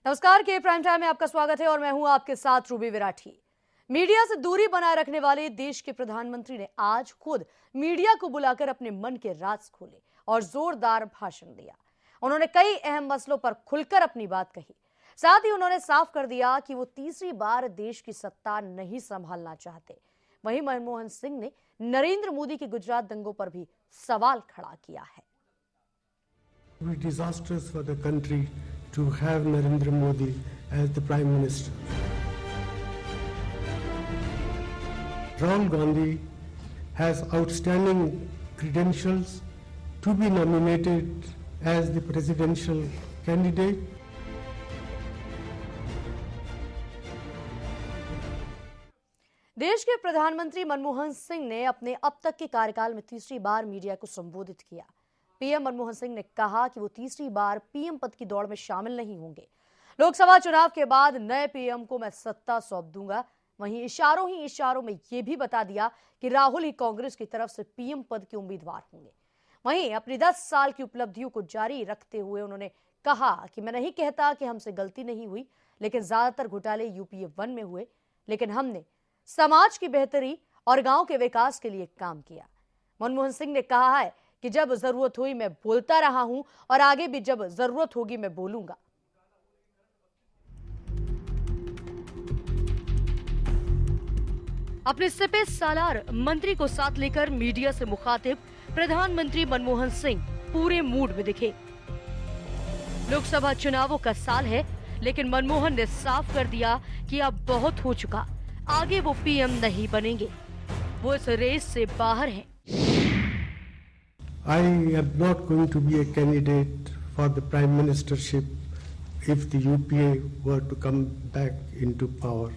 नमस्कार, के prime time में आपका स्वागत है और मैं हूं आपके साथ रूबी विराठी। मीडिया से दूरी बनाए रखने वाले देश के प्रधानमंत्री ने आज खुद मीडिया को बुलाकर अपने मन के राज खोले और जोरदार भाषण दिया। उन्होंने कई अहम मसलों पर खुलकर अपनी बात कही। साथ ही उन्होंने साफ कर दिया कि वो तीसरी बार देश की सत्ता नहीं संभालना चाहते। वहीं मनमोहन सिंह ने नरेंद्र मोदी के गुजरात दंगों पर भी सवाल खड़ा किया है। Disastrous for the country to have Narendra Modi as the Prime Minister. Rahul Gandhi has outstanding credentials to be nominated as the presidential candidate. देश के प्रधानमंत्री मनमोहन सिंह ने अपने अब तक के कार्यकाल में तीसरी बार मीडिया को संबोधित किया। पीएम मनमोहन सिंह ने कहा कि वो तीसरी बार पीएम पद की दौड़ में शामिल नहीं होंगे। लोकसभा चुनाव के बाद नए पीएम को मैं सत्ता सौंप दूंगा। वहीं इशारों में ये भी बता दिया कि राहुल ही कांग्रेस की तरफ से पीएम पद के उम्मीदवार होंगे। वहीं अपनी 10 साल की उपलब्धियों को जारी रखते हुए उन्होंने कहा कि मैं नहीं कहता कि हमसे गलती नहीं हुई, लेकिन ज्यादातर घोटाले यूपीए 1 में हुए, लेकिन हमने समाज की बेहतरी और गांव के विकास के लिए काम किया। मनमोहन सिंह ने कहा है कि जब जरूरत हुई मैं बोलता रहा हूं और आगे भी जब जरूरत होगी मैं बोलूंगा। अपने सिपे सालार मंत्री को साथ लेकर मीडिया से मुखातिब प्रधानमंत्री मनमोहन सिंह पूरे मूड में दिखे। लोकसभा चुनावों का साल है, लेकिन मनमोहन ने साफ कर दिया कि अब बहुत हो चुका, आगे वो पीएम नहीं बनेंगे, वो इस रेस से बाहर हैं। I am not going to be a candidate for the prime ministership if the UPA were to come back into power.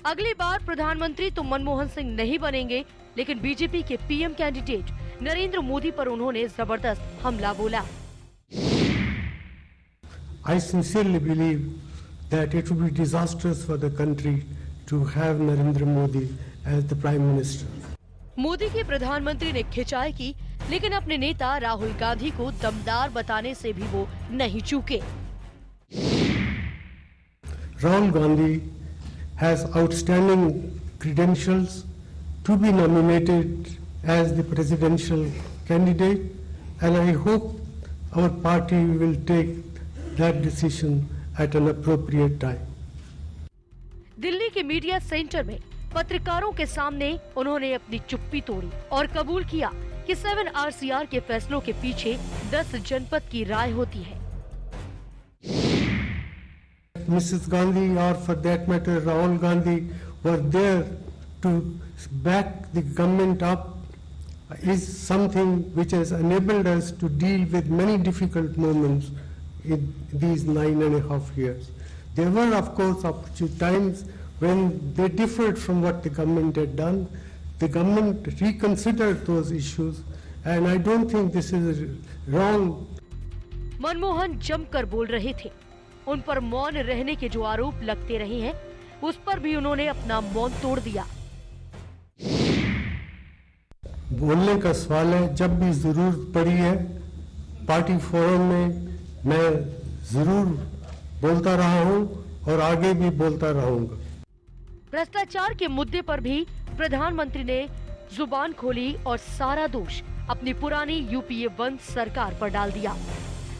अगली बार प्रधानमंत्री तो मनमोहन सिंह नहीं बनेंगे, लेकिन बीजेपी के पीएम कैंडिडेट नरेंद्र मोदी पर उन्होंने जबरदस्त हमला बोला। I sincerely believe that it would be disastrous for the country to have Narendra Modi as the prime minister. Modi के प्रधानमंत्री ने खिंचाई की, लेकिन अपने नेता राहुल गांधी को दमदार बताने से भी वो नहीं चूके। Rahul Gandhi has outstanding credentials to be nominated as the presidential candidate, and I hope our party will take that decision at an appropriate time. Delhi के मीडिया सेंटर में पत्रकारों के सामने उन्होंने अपनी चुप्पी तोड़ी और कबूल किया कि 7 RCR के फैसलों के पीछे 10 जनपद की राय होती है। Mrs. Gandhi, or for that matter Rahul Gandhi, were there to back the government up is something which has enabled us to deal with many difficult moments in these 9.5 years. There were, of course, times when they differed from what the government had done. The government reconsidered those issues, and I don't think this is wrong. Manmohan जमकर बोल रहे थे। उन पर मौन रहने के जो आरोप लगते रहे हैं, उस पर भी उन्होंने अपना मौन तोड़ दिया। बोलने का सवाल है, जब भी जरूरत पड़ी है पार्टी फोरम में मैं जरूर बोलता रहा हूं और आगे भी बोलता रहूंगा। भ्रष्टाचार के मुद्दे पर भी प्रधानमंत्री ने जुबान खोली और सारा दोष अपनी पुरानी यूपीए 1 सरकार पर डाल दिया।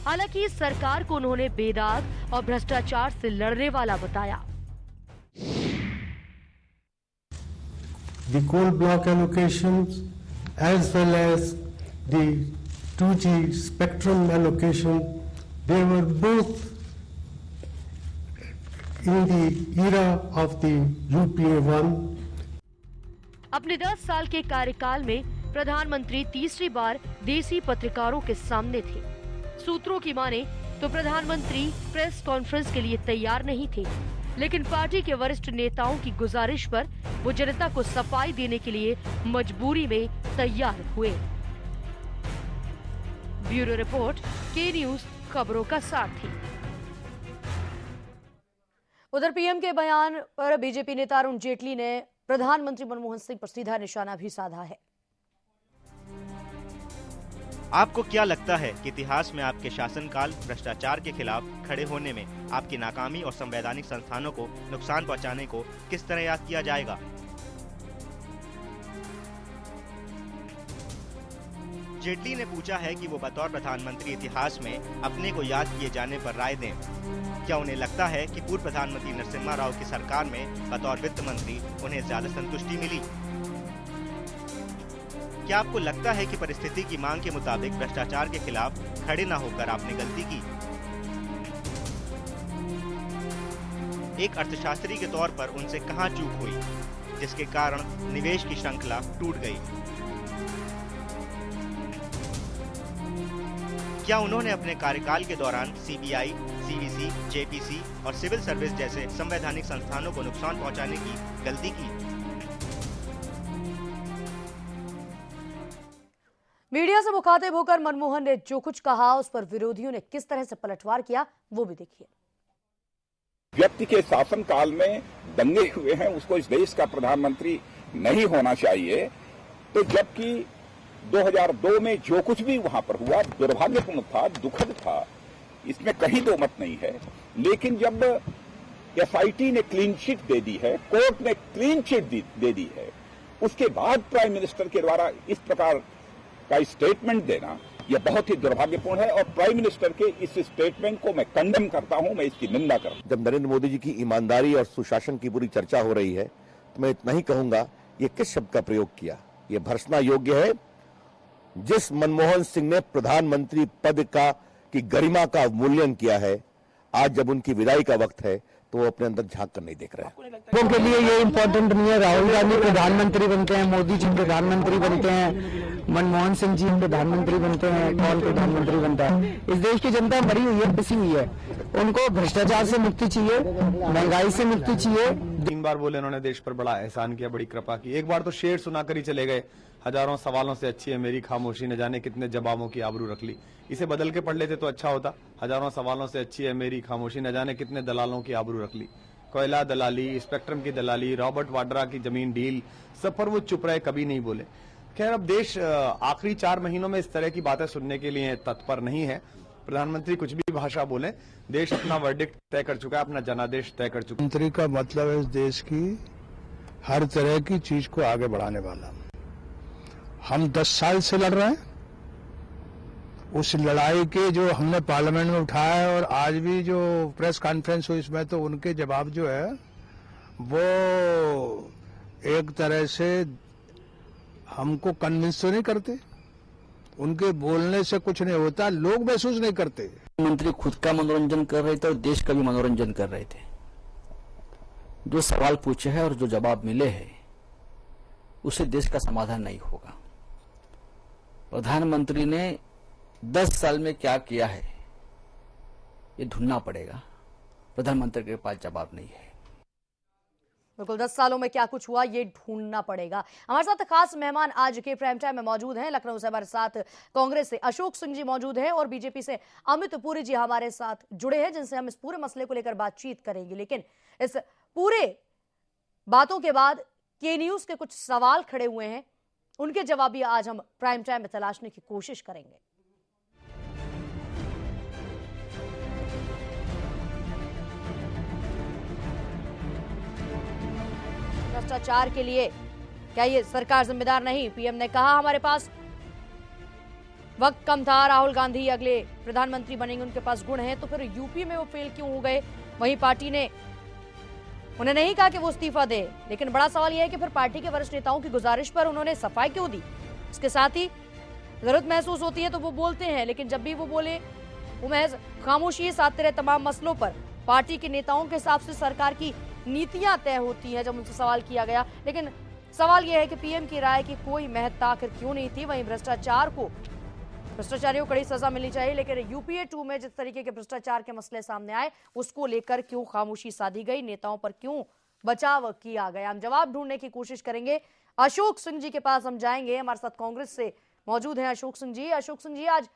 हालांकि इस सरकार को उन्होंने बेदाग और भ्रष्टाचार से लड़ने वाला बताया। The coal block allocations as well as the 2G spectrum allocation, they were both in the era of the UPA 1. अपने 10 साल के कार्यकाल में प्रधानमंत्री तीसरी बार देसी पत्रकारों के सामने थे। सूत्रों की माने तो प्रधानमंत्री प्रेस कॉन्फ्रेंस के लिए तैयार नहीं थे, लेकिन पार्टी के वरिष्ठ नेताओं की गुजारिश पर वो जनता को सफाई देने के लिए मजबूरी में तैयार हुए। ब्यूरो रिपोर्ट, के न्यूज, खबरों का साथी। उधर पीएम के बयान पर बीजेपी नेता अरुण जेटली ने प्रधानमंत्री मनमोहन सिंह पर सीधा निशाना भी साधा है। आपको क्या लगता है कि इतिहास में आपके शासनकाल भ्रष्टाचार के खिलाफ खड़े होने में आपकी नाकामी और संवैधानिक संस्थानों को नुकसान पहुंचाने को किस तरह याद किया जाएगा? जेटली ने पूछा है कि वो बतौर प्रधानमंत्री इतिहास में अपने को याद किए जाने पर राय दें। क्या उन्हें लगता है कि पूर्व प्रधानमंत्री नरसिम्हा राव की सरकार में बतौर वित्त मंत्री उन्हें ज्यादा संतुष्टि मिली? क्या आपको लगता है कि परिस्थिति की मांग के मुताबिक भ्रष्टाचार के खिलाफ खड़े न होकर आपने गलती की? एक अर्थशास्त्री के तौर पर उनसे कहां चूक हुई जिसके कारण निवेश की श्रृंखला टूट गई? क्या उन्होंने अपने कार्यकाल के दौरान सीबीआई, सीवीसी, जेपीसी और सिविल सर्विस जैसे संवैधानिक संस्थानों को नुकसान पहुंचाने की गलती की? मीडिया से मुखातिब होकर मनमोहन ने जो कुछ कहा उस पर विरोधियों ने किस तरह से पलटवार किया वो भी देखिए। व्यक्ति के शासनकाल में दंगे हुए हैं, उसको इस देश का प्रधानमंत्री नहीं होना चाहिए। तो जबकि 2002 में जो कुछ भी वहां पर हुआ दुर्भाग्यपूर्ण था, दुखद था, इसमें कहीं दो मत नहीं है। लेकिन जब एसआईटी ने क्लीन चिट दे दी है, कोर्ट ने क्लीन चिट दे दी है, उसके बाद प्राइम मिनिस्टर के द्वारा इस प्रकार का स्टेटमेंट देना यह बहुत ही दुर्भाग्यपूर्ण है और प्राइम मिनिस्टर के इस स्टेटमेंट को मैं कंडेम करता हूं, मैं इसकी निंदा करता हूं। जब नरेंद्र मोदी जी की ईमानदारी और सुशासन की पूरी चर्चा हो रही है तो मैं इतना ही कहूंगा, ये किस शब्द का प्रयोग किया, ये भर्त्सना योग्य है। जिस मनमोहन सिंह ने प्रधानमंत्री पद की गरिमा का अवमूल्यन किया है, आज जब उनकी विदाई का वक्त है तो वो अपने अंदर झांक कर नहीं देख रहे हैं। लोगों के लिए ये इम्पोर्टेंट नहीं है, राहुल गांधी प्रधानमंत्री बनते हैं, मोदी जी प्रधानमंत्री बनते हैं, मनमोहन सिंह जी प्रधानमंत्री बनते हैं, कौन प्रधानमंत्री बनता है। इस देश की जनता मरी हुई है, पिसी हुई है। उनको भ्रष्टाचार से मुक्ति चाहिए, महंगाई से मुक्ति चाहिए। 3 बार बोले उन्होंने देश पर बड़ा एहसान किया, बड़ी कृपा की। एक बार तो शेर सुनाकर ही चले गए, हजारों सवालों से अच्छी है मेरी खामोशी, न जाने कितने जवाबों की आबरू रख ली। इसे बदल के पढ़ लेते तो अच्छा होता, हजारों सवालों से अच्छी है मेरी खामोशी, न जाने कितने दलालों की आबरू रख ली। कोयला दलाली, स्पेक्ट्रम की दलाली, रॉबर्ट वाड्रा की जमीन डील, सब पर वो चुप रहे, कभी नहीं बोले। खैर, अब देश आखिरी 4 महीनों में इस तरह की बातें सुनने के लिए तत्पर नहीं है। प्रधानमंत्री कुछ भी भाषा बोले, देश अपना वर्डिक्ट तय कर चुका है, अपना जनादेश तय कर चुका है। मंत्री का मतलब है इस देश की हर तरह की चीज को आगे बढ़ाने वाला। हम 10 साल से लड़ रहे हैं, उस लड़ाई के जो हमने पार्लियामेंट में उठाया है और आज भी जो प्रेस कॉन्फ्रेंस हुई इसमें तो उनके जवाब जो है वो एक तरह से हमको कन्विंस तो नहीं करते, उनके बोलने से कुछ नहीं होता, लोग महसूस नहीं करते। मंत्री खुद का मनोरंजन कर रहे थे और देश का भी मनोरंजन कर रहे थे। जो सवाल पूछे हैं और जो जवाब मिले हैं उससे देश का समाधान नहीं होगा। प्रधानमंत्री ने 10 साल में क्या किया है ये ढूंढना पड़ेगा, प्रधानमंत्री के पास जवाब नहीं है। बिल्कुल, 10 सालों में क्या कुछ हुआ ये ढूंढना पड़ेगा। हमारे साथ खास मेहमान आज के प्राइम टाइम में मौजूद हैं। लखनऊ से हमारे साथ कांग्रेस से अशोक सिंह जी मौजूद हैं और बीजेपी से अमित पुरी जी हमारे साथ जुड़े हैं, जिनसे हम इस पूरे मसले को लेकर बातचीत करेंगे। लेकिन इस पूरे बातों के बाद के न्यूज के कुछ सवाल खड़े हुए हैं, उनके जवाब भी आज हम प्राइम टाइम में तलाशने की कोशिश करेंगे। भ्रष्टाचार के लिए क्या ये सरकार जिम्मेदार नहीं? पीएम ने कहा हमारे पास वक्त कम था, राहुल गांधी अगले प्रधानमंत्री बनेंगे, उनके पास गुण हैं, तो फिर यूपी में वो फेल क्यों हो गए? वहीं पार्टी ने उन्हें नहीं कहा कि वो इस्तीफा दे, लेकिन बड़ा सवाल यह है कि फिर पार्टी के वरिष्ठ नेताओं की गुजारिश पर उन्होंने सफाई क्यों दी? इसके साथ ही जरूरत महसूस होती है तो वो बोलते हैं, लेकिन जब भी वो बोले वो महज खामोशी साधते रहे तमाम मसलों पर। पार्टी के नेताओं के हिसाब से सरकार की नीतियां तय होती हैं, जब उनसे सवाल किया गया। लेकिन सवाल यह है कि पीएम की राय की कोई महत्ता आखिर क्यों नहीं थी? वहीं भ्रष्टाचारियों को कड़ी सजा मिलनी चाहिए, लेकिन यूपीए 2 में जिस तरीके के भ्रष्टाचार के मसले सामने आए उसको लेकर क्यों खामोशी साधी गई? नेताओं पर क्यों बचाव किया गया? हम जवाब ढूंढने की कोशिश करेंगे। अशोक सिंह जी के पास हम जाएंगे, हमारे साथ कांग्रेस से मौजूद हैं अशोक सिंह जी। अशोक सिंह जी, आज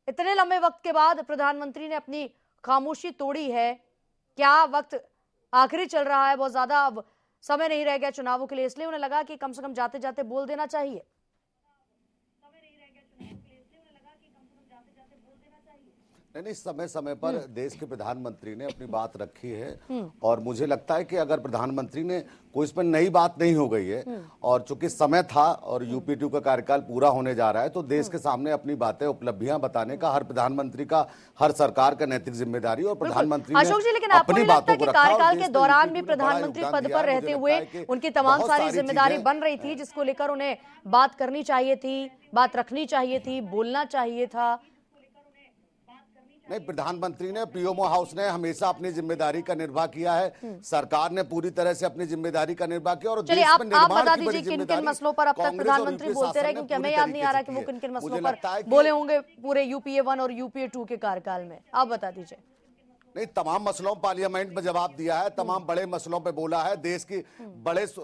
इतने लंबे वक्त के बाद प्रधानमंत्री ने अपनी खामोशी तोड़ी है, क्या वक्त आखिरी चल रहा है, बहुत ज्यादा अब समय नहीं रह गया चुनावों के लिए, इसलिए उन्हें लगा कि कम से कम जाते जाते बोल देना चाहिए? नहीं, समय समय पर देश के प्रधानमंत्री ने अपनी बात रखी है और मुझे लगता है कि अगर प्रधानमंत्री ने कोई इसमें नई बात नहीं हो गई है और चूंकि समय था और यूपी 2 का कार्यकाल पूरा होने जा रहा है तो देश के सामने अपनी बातें उपलब्धियां बताने का हर प्रधानमंत्री का, हर सरकार का नैतिक जिम्मेदारी और प्रधानमंत्री ने अशोक जी, लेकिन आपको नहीं लगता कि कार्यकाल के दौरान भी प्रधानमंत्री पद पर रहते हुए उनकी तमाम सारी जिम्मेदारी बन रही थी जिसको लेकर उन्हें बात करनी चाहिए थी, बात रखनी चाहिए थी, बोलना चाहिए था? नहीं, प्रधानमंत्री ने, पीएमओ हाउस ने हमेशा अपनी जिम्मेदारी का निर्वाह किया है, सरकार ने पूरी तरह से अपनी जिम्मेदारी का निर्वाह किया। और चलिए आप बता दीजिए किन किन मसलों पर अब तक प्रधानमंत्री बोलते रहे, क्योंकि हमें याद नहीं आ रहा कि वो किन किन मसलों पर बोले होंगे पूरे यूपीए 1 और यूपीए 2 के कार्यकाल में, आप बता दीजिए। नहीं, तमाम मसलों पार्लियामेंट में जवाब दिया है, तमाम बड़े मसलों पे बोला है, देश की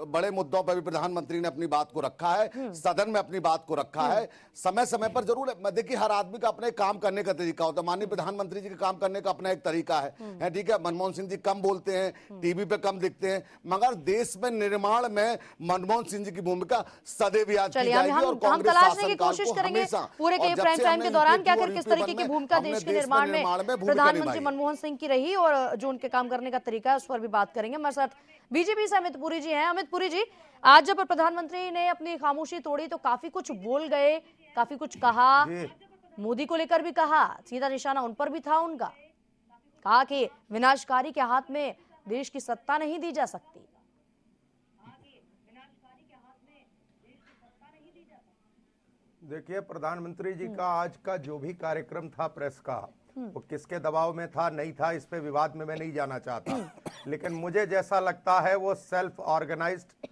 बड़े मुद्दों पे भी प्रधानमंत्री ने अपनी बात को रखा है, सदन में अपनी बात को रखा है। समय समय पर जरूर है, देखिए हर आदमी का अपने काम करने का तरीका होता है। माननीय प्रधानमंत्री जी के काम करने का अपना एक तरीका है, ठीक है। मनमोहन सिंह जी कम बोलते हैं, टीवी पे कम दिखते हैं, मगर देश में निर्माण में मनमोहन सिंह जी की भूमिका सदैव याद की जाएगी। और हम तलाशने की कोशिश करेंगे पूरे के प्राइम टाइम के दौरान कि आखिर किस तरीके की भूमिका देश के निर्माण में प्रधानमंत्री मनमोहन सिंह की रही और जो उनके काम करने का तरीका है उस पर भी बात करेंगे। हमारे साथ बीजेपी से अमित पुरी जी हैं। अमित पुरी जी, आज जब प्रधानमंत्री ने अपनी खामोशी तोड़ी तो काफी कुछ बोल गए, काफी कुछ कहा, मोदी को लेकर भी कहा, सीधा निशाना उन पर भी था उनका, कहा कि विनाशकारी के हाथ में देश की सत्ता नहीं दी जा सकती। देखिए, प्रधानमंत्री जी का आज का जो भी कार्यक्रम था प्रेस का, वो किसके दबाव में था नहीं था इस पे विवाद में मैं नहीं जाना चाहता, लेकिन मुझे जैसा लगता है वो सेल्फ ऑर्गेनाइज्ड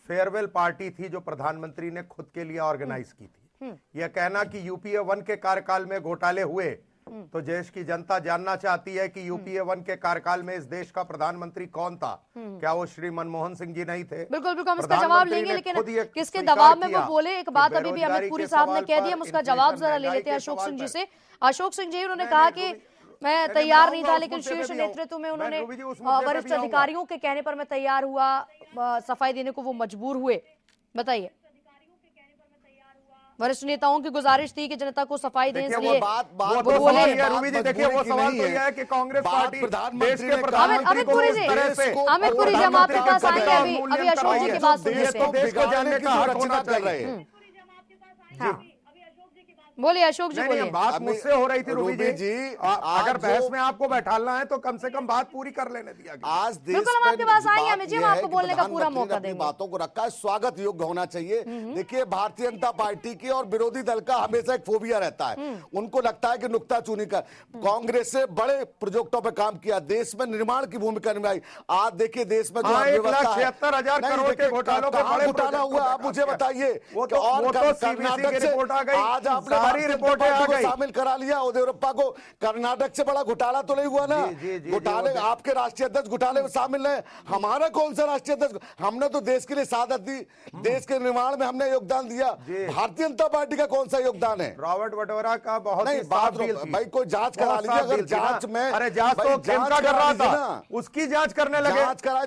फेयरवेल पार्टी थी जो प्रधानमंत्री ने खुद के लिए ऑर्गेनाइज की थी। यह कहना कि यूपीए 1 के कार्यकाल में घोटाले हुए तो देश की जनता जानना चाहती है कि यूपीए 1 के कार्यकाल में इस देश का प्रधानमंत्री कौन था, क्या वो श्री मनमोहन सिंह जी नहीं थे? बिल्कुल बिल्कुल, हम इसका जवाब लेंगे, लेकिन किसके दबाव में वो बोले, एक बात अभी भी अमित पुरी साहब ने कह दी, हम उसका जवाब जरा ले लेते हैं अशोक सिंह जी से। अशोक सिंह जी, उन्होंने कहा कि मैं तैयार नहीं था, लेकिन शीर्ष नेतृत्व में उन्होंने वरिष्ठ अधिकारियों के कहने पर मैं तैयार हुआ, सफाई देने को वो मजबूर हुए। बताइए, वरिष्ठ नेताओं की गुजारिश थी कि जनता को सफाई देने के लिए वो बोले। देखिए, वो सवाल तो यह है कि कांग्रेस पार्टी देश के प्रधानमंत्री को इस तरह से, अमित पुरी जी हम आपके पास आएंगे, अभी अशोक जी की बात सुन लेते हैं। देश को जानने का हक होना चाहिए। बोलिए अशोक जी, बोलिए। बात मुझसे हो रही थी रूबी जी, अगर बहस में आपको बैठाना है तो कम से कम बात पूरी कर लेने दिया गया। आज देश बिल्कुल हम आपके पास आएंगे, अमित जी, हम आपको बोलने का पूरा मौका देंगे। बातों को रखा है, स्वागत योग्य होना चाहिए। देखिए, भारतीय जनता पार्टी की और विरोधी दल का हमेशा एक फोबिया रहता है, उनको लगता है कि नुक्ताचीनी कर। कांग्रेस से बड़े प्रोजेक्टों पर काम किया, देश में निर्माण की भूमिका निभाई। आज देखिए देश में जो 1,76,000 करोड़ के घोटालों पे बड़े घोटाला हुआ, आप मुझे बताइए। और कर्नाटक से आज आपने रिपोर्टें शामिल करा लिया, येदियुरप्पा को कर्नाटक से बड़ा घोटाला तो नहीं हुआ ना? घोटाले आपके राष्ट्रीय अध्यक्ष घोटाले में शामिल है, हमारा कौन सा राष्ट्रीय अध्यक्ष? हमने तो देश के लिए शहादत दी, देश के निर्माण में हमने योगदान दिया। भारतीय जनता पार्टी का कौन सा योगदान है? रॉबर्ट वड्रा का बहुत नहीं, बात भाई कोई जांच करा लीजिए। अगर जांच में, अरे जांच तो खेमका कर रहा था, उसकी जांच करने लगे,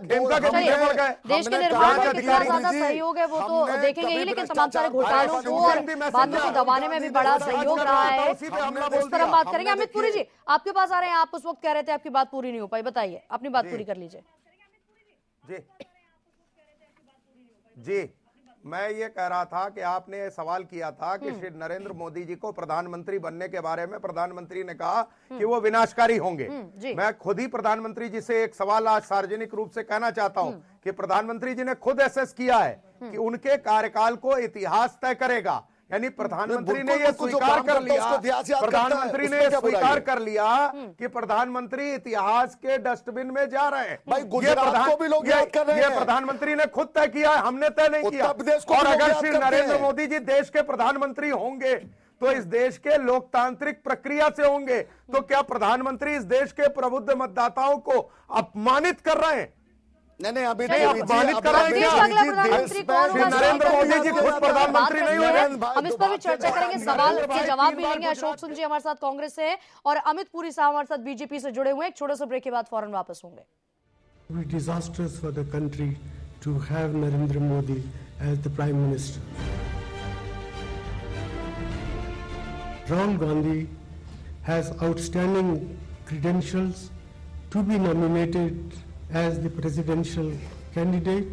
खेमका के पीछे पड़ गए। देश के निर्माण में कितना ज्यादा सहयोग है वो तो देखेंगे ही, लेकिन तमाम सारे घोटालों को और बातों को दबाने में भी बड़ा सहयोग रहा है, उस पर हम बात करेंगे। अमित पुरी जी, आपके पास आ रहे हैं, आप उस वक्त कह रहे थे आपकी बात पूरी नहीं हो पाई, बताइए, अपनी बात पूरी कर लीजिए। जी, मैं ये कह रहा था कि आपने सवाल किया था कि श्री नरेंद्र मोदी जी को प्रधानमंत्री बनने के बारे में प्रधानमंत्री ने कहा कि वो विनाशकारी होंगे। मैं खुद ही प्रधानमंत्री जी से एक सवाल आज सार्वजनिक रूप से कहना चाहता हूं कि प्रधानमंत्री जी ने खुद एसेस किया है कि उनके कार्यकाल को इतिहास तय करेगा। यानी प्रधानमंत्री ने यह स्वीकार कर लिया, प्रधानमंत्री ने स्वीकार कर लिया कि प्रधानमंत्री इतिहास के डस्टबिन में जा रहे हैं। भाई गुजरात को भी लोग याद कर रहे हैं। ये प्रधानमंत्री ने खुद तय किया, हमने तय नहीं किया। और अगर श्री नरेंद्र मोदी जी देश के प्रधानमंत्री होंगे तो इस देश के लोकतांत्रिक प्रक्रिया से होंगे, तो क्या प्रधानमंत्री इस देश के प्रबुद्ध मतदाताओं को अपमानित कर रहे हैं? नहीं, अभी अपमानित कर रहे हैं। नरेंद्र मोदी जी खुद प्रधानमंत्री नहीं हुए। हम इस पर भी चर्चा करेंगे, सवाल के जवाब भी लेंगे। अशोक सिंह जी हमारे साथ कांग्रेस से है और अमित पुरी साहब हमारे साथ बीजेपी से जुड़े हुए हैं। एक छोटे से ब्रेक के बाद फौरन वापस होंगे। Disastrous for the country to have Narendra Modi as the Prime Minister. Rahul Gandhi has outstanding credentials to be nominated as the presidential candidate.